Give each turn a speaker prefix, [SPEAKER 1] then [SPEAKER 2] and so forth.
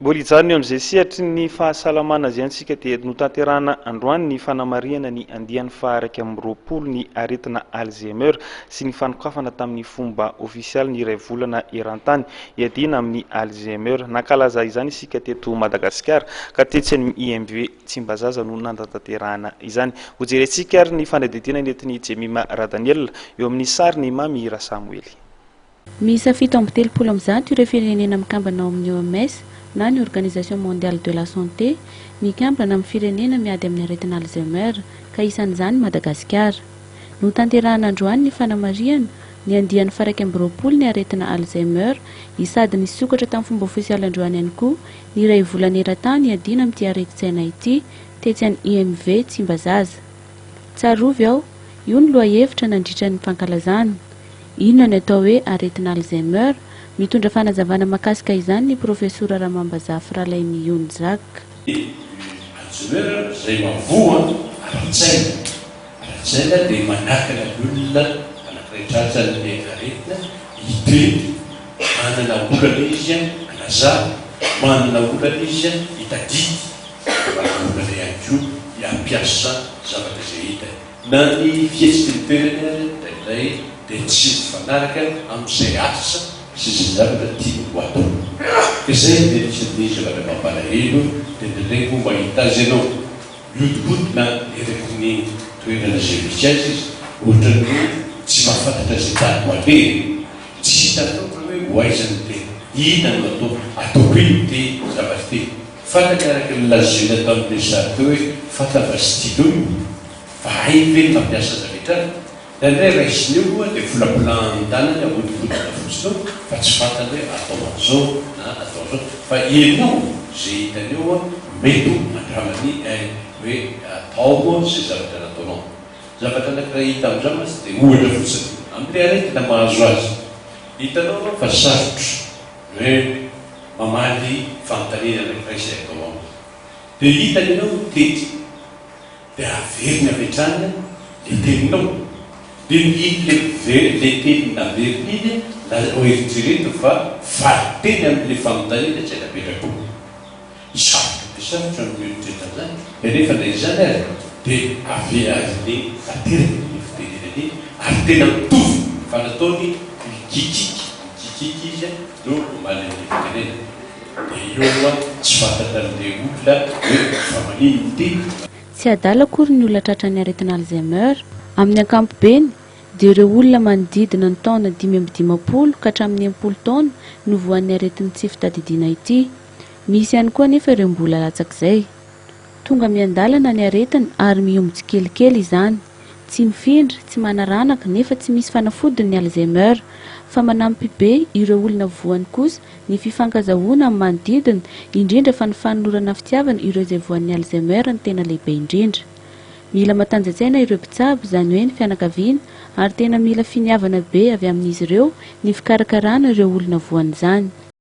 [SPEAKER 1] Mbola hijanona eo amin'izay sehatry ny fahasalamana izay antsika dia notanterahana androany ny fanamariana ny andian'ny faha 20 ny aretina Alzheimer sy ny fanokafana tamin'ny fomba ofisialy ny iray volana eran-tany iadina amin'ny Alzheimer. Nankalaza izany isika teto Madagasikara ka tetsy ny IMV Tsimbazaza no nandatanterahana izany. Hojerentsika ary ny fanadidina nentin'ny Jemima Radaniel eo amin'ny sary ny Mamira Samuel.
[SPEAKER 2] Misa 730 ireo firenena mikambana ao amin'ny OMS na ny Organisation mondiale de la santé mikambana amin'ny firenena miady amin'ny aretina Alzheimer ka isan'izany Madagasikara. No tanterahana androany ny fanamariana ny andian'ny faha 20 ny aretina Alzheimer isady ny sokatra tamin'ny fomba ofisialy androany ihany koa ny iray volana eran-tany iadina amin'ity aretin-tsaina ity tetsy any IMV Tsimbazaza. Tsarovy aho, io ny lohahevitra nandritra ny fankalazana. Inona ny atao hoe aretina Alzheimer? Mitondra fanazavana makasika izany ny profesora Ramambazafy Ralainy Iony Jacques.
[SPEAKER 3] Alzheimer zay mavoa ara-tsaina dia manakana olona anakiraitratrany aretina hidrety manana olana izy anaza manana olana izy hitadidy manana olana ihany koa hiampiasa zavatra izay hita na ny fihetsika ny toerany izay dia tsy mifanaraka amin'izay asa sy izay zavatra tiany ho atao. Izay dia nisy zavatra mampalahelo dia nireko mahita azy ianao mihodibodina ereko ny toerana izay misy azy izy ohatrany hoe tsy mahafantatra izay tany ho alery tsy hitanao hoe ho aizany tena hina no ataoko iny ty zavatra ty fantakaraka ny lazina atao amin'ilay sary teo hoe fatava stylo fa hainy ny mampiasa zavetrany da ndray raisiny eo dia volapolan-tanany ahodibodina fotsiny fa tsy fantany hoe atao an'izao na atao an'izao fa ianao zay hitany eo mety mandramany hoe atao zay zavatra nataonao. Zavatra anankiray hita amin'izao masy dia ohatra fotsiny amin'ilay aretina mahazo azy hitanao fa sarotra hoe mamaly fanontaniana anankiray izay atao ao dia hitany ianao tety dia averiny avetrany le teninao dia iny le teny naveriny iny na oeritrereto fa valiteny amin'ilay fanontaniana izay napetrako sarotra dia sarotra no mieritreritra zany dia nefa ndray zany ary dia ave azy ateraka ny fitenenany ary tena mitovy fa nataony mikikiky izy no malin'ny fitenena dia eo tsy fantatra amin'ilay olona hoe fa manino ty.
[SPEAKER 2] Tsy adala akory ny olona tratran'ny aretina Alzheimer amin'ny ankapobeny dia ireo olona manodidina ny taona 5-20 ka hatramin'ny 80 taona no voan'ny aretin'ny tsy fitadidiana ity. Misy ihany koa nefa ireo mbola latsak'izay. Tonga miandalana ny aretina ary miombotry kelikely izany. Tsy mifindra, tsy manaranaka nefa tsy misy fanafodiny ny Alzheimer fa manampy be ireo olona voany kosa ny fifankazahoana amin'ny manodidina indrindra fa ny fanolorana fitiavana ireo izay voan'ny Alzheimer ny tena lehibe indrindra. Mila matanjatsaina ireo mpitsabo izany hoe ny fianakaviana ary tena mila finiavana be avy amin'izy ireo ny fikarakarana ireo olona voan'izany.